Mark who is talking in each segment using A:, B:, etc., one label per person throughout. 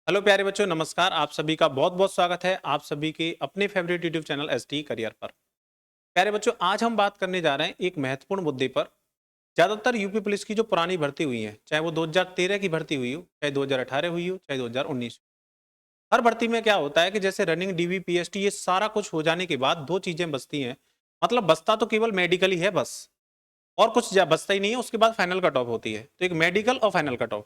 A: Hello प्यारे बच्चों, नमस्कार। आप सभी का बहुत बहुत स्वागत है आप सभी के अपने favourite YouTube channel ST career पर। प्यारे बच्चों, आज हम बात करने जा रहे हैं एक महत्वपूर्ण मुद्दे पर। ज्यादातर यूपी पुलिस की जो पुरानी भर्ती हुई है, चाहे वो 2013 की भर्ती हुई हो, चाहे 2018 हुई हो, चाहे 2019, हर भर्ती में क्या होता है कि जैसे रनिंग, डीवी, पीएसटी, ये सारा कुछ हो जाने के बाद दो चीजें बचती हैं। मतलब बचता तो केवल मेडिकल ही है बस, और कुछ बचता ही नहीं है। उसके बाद फाइनल कट ऑफ होती है, तो एक मेडिकल और फाइनल कट ऑफ।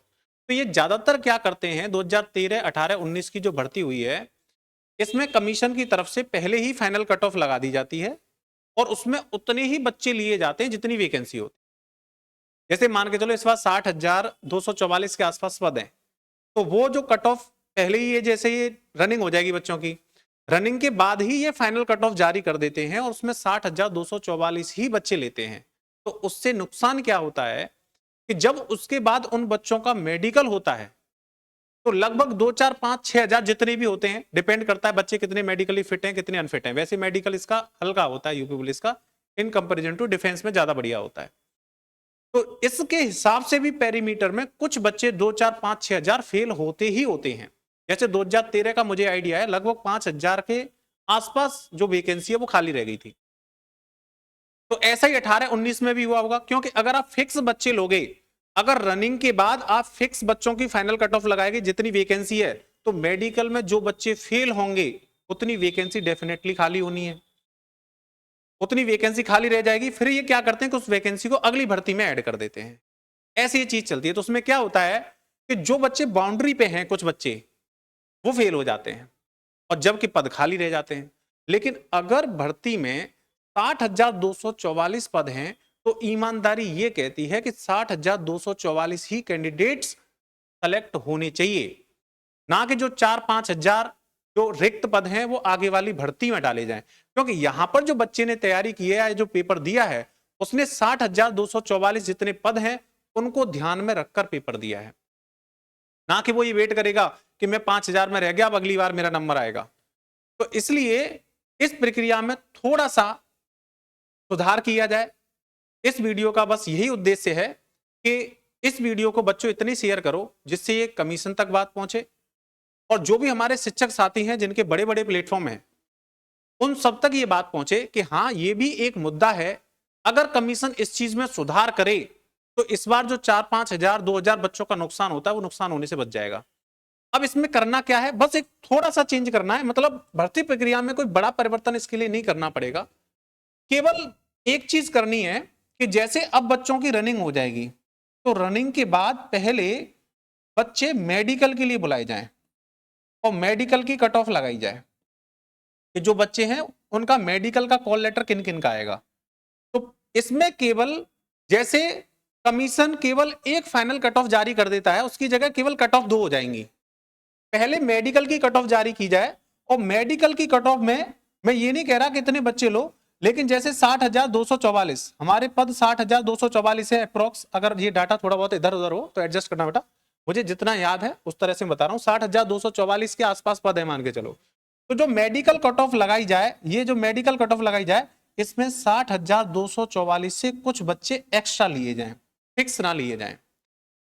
A: तो ये ज्यादातर क्या करते हैं, 2013, 18, 19 की जो भर्ती हुई है, इसमें कमीशन की तरफ से पहले ही फाइनल कट ऑफ लगा दी जाती है और उसमें उतने ही बच्चे लिए जाते हैं जितनी वैकेंसी होती है। जैसे मान के चलो इस बार 60,244 के आसपास पद हैं, तो वो जो कट ऑफ पहले ही, ये जैसे ये रनिंग हो जाएगी बच्चों की, रनिंग के बाद ही ये फाइनल कट ऑफ जारी कर देते हैं और उसमें 60,244 ही बच्चे लेते हैं। तो उससे नुकसान क्या होता है कि जब उसके बाद उन बच्चों का मेडिकल होता है, तो लगभग 2, 4, 5, 6 हजार जितने भी होते हैं, डिपेंड करता है बच्चे कितने मेडिकली फिट हैं, कितने अनफिट हैं। वैसे मेडिकल इसका हल्का होता है यूपी पुलिस का, इन कंपैरिजन टू डिफेंस में ज्यादा बढ़िया होता है। तो इसके हिसाब से भी पेरीमीटर में कुछ बच्चे 2, 4, 5, 6 हजार फेल होते ही होते हैं। जैसे 2013 का मुझे आइडिया है, लगभग 5 हजार के आसपास जो वैकेंसी है वो खाली रह गई थी। तो ऐसा ही 18, 19 में भी हुआ होगा, क्योंकि अगर आप फिक्स बच्चे लोगे, अगर रनिंग के बाद आप फिक्स बच्चों की फाइनल कट ऑफ लगाएंगे जितनी वैकेंसी है, तो मेडिकल में जो बच्चे फेल होंगे उतनी वैकेंसी डेफिनेटली खाली होनी है, उतनी वैकेंसी खाली रह जाएगी। फिर ये क्या करते हैं कि उस वैकेंसी को अगली भर्ती में ऐड कर देते हैं। ऐसी ये चीज चलती है। तो उसमें क्या होता है कि जो बच्चे बाउंड्री पे हैं, कुछ बच्चे वो फेल हो जाते हैं और जबकि पद खाली रह जाते हैं। लेकिन अगर भर्ती में 60,244 पद हैं, तो ईमानदारी ये कहती है कि 60,244 ही कैंडिडेट्स सेलेक्ट होने चाहिए, ना कि जो 4-5 हजार जो रिक्त पद हैं वो आगे वाली भर्ती में डाले जाएं। क्योंकि यहां पर जो बच्चे ने तैयारी की है, जो पेपर दिया है, उसने 60,244 जितने पद हैं उनको ध्यान में रखकर पेपर दिया है, ना कि वो ये वेट करेगा कि मैं 5 हजार में रह गया, अब अगली बार मेरा नंबर आएगा। तो इसलिए इस प्रक्रिया में थोड़ा सा सुधार किया जाए। इस वीडियो का बस यही उद्देश्य है कि इस वीडियो को बच्चों इतनी शेयर करो जिससे ये कमीशन तक बात पहुंचे, और जो भी हमारे शिक्षक साथी हैं जिनके बड़े बड़े प्लेटफॉर्म हैं, उन सब तक ये बात पहुंचे कि हाँ, ये भी एक मुद्दा है। अगर कमीशन इस चीज में सुधार करे तो इस बार जो 4-5 हजार, 2 हजार बच्चों का नुकसान होता है वो नुकसान होने से बच जाएगा। अब इसमें करना क्या है, बस एक थोड़ा सा चेंज करना है। मतलब भर्ती प्रक्रिया में कोई बड़ा परिवर्तन इसके लिए नहीं करना पड़ेगा। केवल एक चीज करनी है कि जैसे अब बच्चों की रनिंग हो जाएगी, तो रनिंग के बाद पहले बच्चे मेडिकल के लिए बुलाए जाएं और मेडिकल की कट ऑफ लगाई जाए कि जो बच्चे हैं उनका मेडिकल का कॉल लेटर किन किन का आएगा। तो इसमें केवल जैसे कमीशन केवल एक फाइनल कट ऑफ जारी कर देता है, उसकी जगह केवल कट ऑफ 2 हो जाएंगी। पहले मेडिकल की कट ऑफ जारी की जाए, और मेडिकल की कट ऑफ में मैं ये नहीं कह रहा कि इतने बच्चे लो, लेकिन जैसे 60,244 हमारे पद 60,244 है अप्रोक्स। अगर ये डाटा थोड़ा बहुत इधर उधर हो तो एडजस्ट करना बेटा, मुझे जितना याद है उस तरह से बता रहा हूं। 60,244 के आसपास पद है मान के चलो। तो जो मेडिकल कट ऑफ लगाई जाए, ये जो मेडिकल कट ऑफ लगाई जाए, इसमें 60,244 से कुछ बच्चे एक्स्ट्रा लिए जाएं, फिक्स ना लिए जाएं।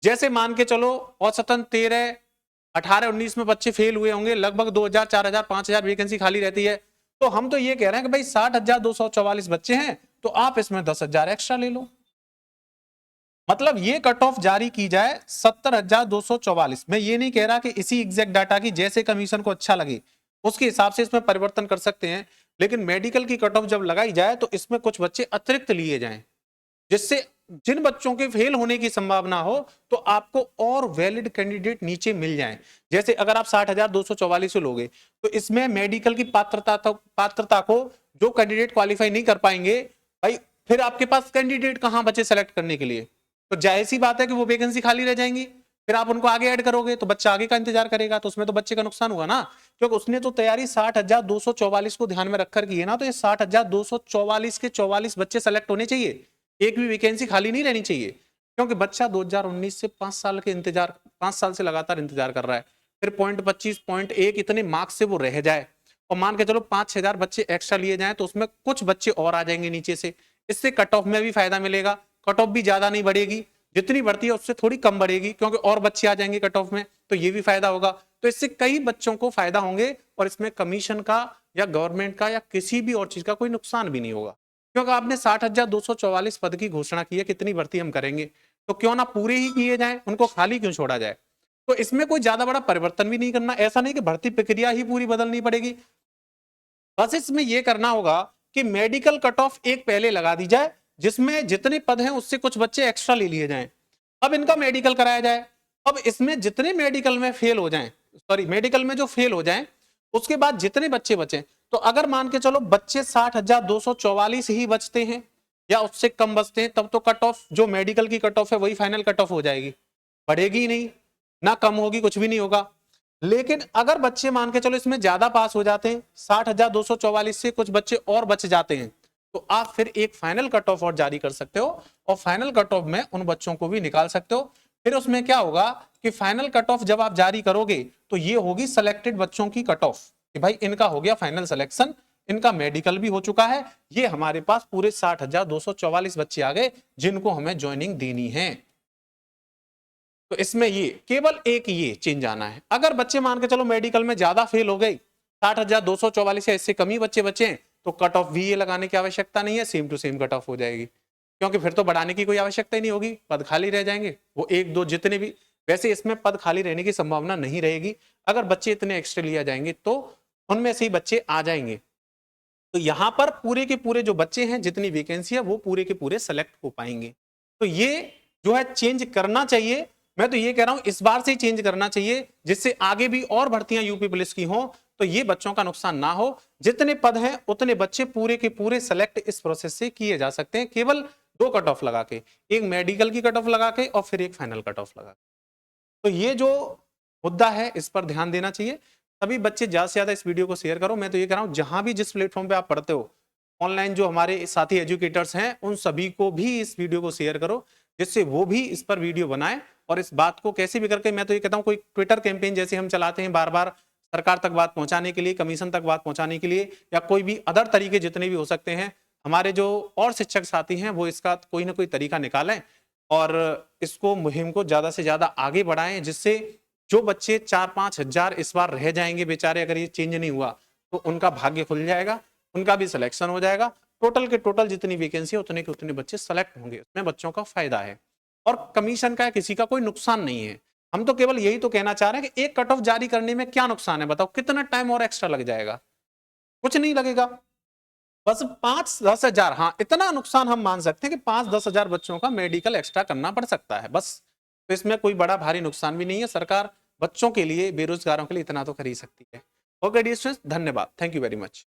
A: जैसे मान के चलो औसतन 13, 18, 19 में बच्चे फेल हुए होंगे, लगभग 2 हजार, 4 हजार, 5 हजार वैकेंसी खाली रहती है। तो हम तो ये कह रहे हैं कि भाई 60,244 बच्चे हैं, तो आप इसमें 10,000 एक्स्ट्रा ले लो। मतलब ये कट ऑफ जारी की जाए 70,244। मैं ये नहीं कह रहा कि इसी एग्जैक्ट डाटा की जैसे कमीशन को अच्छा लगे उसके हिसाब से इसमें परिवर्तन कर सकते हैं, लेकिन मेडिकल की कट ऑफ जब लगाई जाए तो इसमें कुछ बच्चे अतिरिक्त लिए जाएं, जिससे जिन बच्चों के फेल होने की संभावना हो तो आपको और वैलिड कैंडिडेट नीचे मिल जाएं। जैसे अगर आप 60,244 लोगे, तो इसमें मेडिकल की पात्रता को जो कैंडिडेट क्वालिफाई नहीं कर पाएंगे, भाई फिर आपके पास कैंडिडेट कहां बचे सेलेक्ट करने के लिए? तो जाहिर सी बात है कि वो वैकेंसी खाली रह जाएंगी। फिर आप उनको आगे ऐड करोगे तो बच्चा आगे का इंतजार करेगा, तो उसमें तो बच्चे का नुकसान हुआ ना, क्योंकि उसने तो तैयारी 60,244 को ध्यान में रखकर की है ना। तो ये 60,244 के 44 बच्चे सेलेक्ट होने चाहिए, एक भी वैकेंसी खाली नहीं रहनी चाहिए। क्योंकि बच्चा 2019 से 5 साल के इंतजार, 5 साल से लगातार इंतजार कर रहा है। फिर 0.25, 0.1 इतने मार्क्स से वो रह जाए, और मान के चलो 5-6 हजार बच्चे एक्स्ट्रा लिए जाएं, तो उसमें कुछ बच्चे और आ जाएंगे नीचे से। इससे कट ऑफ में भी फायदा मिलेगा। कट ऑफ भी ज्यादा नहीं बढ़ेगी, जितनी बढ़ती है उससे थोड़ी कम बढ़ेगी, क्योंकि और बच्चे आ जाएंगे कट ऑफ में, तो ये भी फायदा होगा। तो इससे कई बच्चों को फायदा होंगे और इसमें कमीशन का या गवर्नमेंट का या किसी भी और चीज का कोई नुकसान भी नहीं होगा। क्योंकि आपने 60,244 पद की घोषणा की है, कितनी भर्ती हम करेंगे, तो क्यों ना पूरे ही किए जाए, उनको खाली क्यों छोड़ा जाए। तो इसमें कोई ज्यादा बड़ा परिवर्तन भी नहीं करना, ऐसा नहीं कि भर्ती प्रक्रिया ही पूरी बदलनी पड़ेगी। बस इसमें यह करना होगा कि मेडिकल कट ऑफ एक पहले लगा दी जाए, जिसमें जितने पद हैं उससे कुछ बच्चे एक्स्ट्रा ले लिए जाएं, अब इनका मेडिकल कराया जाए। अब इसमें जितने मेडिकल में फेल हो जाएं, सॉरी मेडिकल में जो फेल हो जाएं, उसके बाद जितने बच्चे बचे, तो अगर मान के चलो बच्चे 60,244 ही बचते हैं या उससे कम बचते हैं, तब तो कट ऑफ जो मेडिकल की कट ऑफ है वही फाइनल कट ऑफ हो जाएगी, बढ़ेगी ही नहीं, ना कम होगी, कुछ भी नहीं होगा। लेकिन अगर बच्चे मान के चलो इसमें ज्यादा पास हो जाते हैं, 60,244 से कुछ बच्चे और बच जाते हैं, तो आप फिर एक फाइनल कट ऑफ और जारी कर सकते हो और फाइनल कट ऑफ में उन बच्चों को भी निकाल सकते हो। फिर उसमें क्या होगा कि फाइनल कट ऑफ जब आप जारी करोगे तो ये होगी सिलेक्टेड बच्चों की कट ऑफ, कि भाई इनका हो गया फाइनल सिलेक्शन, इनका मेडिकल भी हो चुका है, ये हमारे पास पूरे 60,244 बच्चे आ गए जिनको हमें ज्वाइनिंग देनी है। तो इसमें ये केवल एक ये चेंज आना है। अगर बच्चे मान के चलो मेडिकल में ज्यादा फेल हो गए, 60,244 या इससे कम ही बच्चे बचे, तो कट ऑफ भी ये लगाने की आवश्यकता नहीं है, same to same cut off हो जाएगी, क्योंकि फिर तो बढ़ाने की कोई आवश्यकता ही नहीं होगी, पद खाली रह जाएंगे। वो एक दो जितने भी, वैसे इसमें पद खाली रहने की संभावना नहीं रहेगी, अगर बच्चे इतने एक्स्ट्रा लिया जाएंगे तो उनमें से ही बच्चे आ जाएंगे। तो यहां पर पूरे के पूरे जो बच्चे हैं, जितनी वैकेंसी है वो पूरे के पूरे सेलेक्ट हो पाएंगे। तो ये जो है चेंज करना चाहिए, मैं तो ये कह रहा हूं इस बार से ही चेंज करना चाहिए, जिससे आगे भी और भर्तियां यूपी पुलिस की हो तो ये बच्चों का नुकसान ना हो। जितने पद हैं उतने बच्चे पूरे के पूरे सेलेक्ट इस प्रोसेस से किए जा सकते हैं, केवल दो कट ऑफ लगा के, एक मेडिकल की कट ऑफ लगा के और फिर एक फाइनल कट ऑफ लगा के। तो ये जो मुद्दा है इस पर ध्यान देना चाहिए। सभी बच्चे ज्यादा से ज्यादा इस वीडियो को शेयर करो। मैं तो ये कह रहा हूं जहां भी जिस प्लेटफॉर्म पे आप पढ़ते हो, ऑनलाइन जो हमारे साथी एजुकेटर्स हैं उन सभी को भी इस वीडियो को शेयर करो, जिससे वो भी इस पर वीडियो बनाए और इस बात को कैसे भी करके, मैं तो ये कहता हूं कोई ट्विटर कैंपेन जैसे हम चलाते हैं बार बार सरकार तक बात पहुंचाने के लिए, कमीशन तक बात पहुंचाने के लिए, या कोई भी अदर तरीके जितने भी हो सकते हैं, हमारे जो और शिक्षक साथी हैं वो इसका कोई ना कोई तरीका निकालें और इसको मुहिम को ज्यादा से ज्यादा आगे बढ़ाएं, जिससे जो बच्चे 4-5 हजार इस बार रह जाएंगे बेचारे, अगर ये चेंज नहीं हुआ तो उनका भाग्य खुल जाएगा, उनका भी सिलेक्शन हो जाएगा। टोटल के टोटल जितनी वैकेंसी है उतने के उतने बच्चे सेलेक्ट होंगे, उसमें बच्चों का फायदा है और कमीशन का किसी का कोई नुकसान नहीं है। हम तो केवल यही तो कहना चाह रहे हैं कि एक कट ऑफ जारी करने में क्या नुकसान है, बताओ कितना टाइम और एक्स्ट्रा लग जाएगा, कुछ नहीं लगेगा, बस 5-10 हजार, हाँ इतना नुकसान हम मान सकते हैं कि 5-10 हजार बच्चों का मेडिकल एक्स्ट्रा करना पड़ सकता है बस। तो इसमें कोई बड़ा भारी नुकसान भी नहीं है, सरकार बच्चों के लिए, बेरोजगारों के लिए इतना तो कर ही सकती है। ओके डियर स्टूडेंट्स, धन्यवाद, थैंक यू वेरी मच।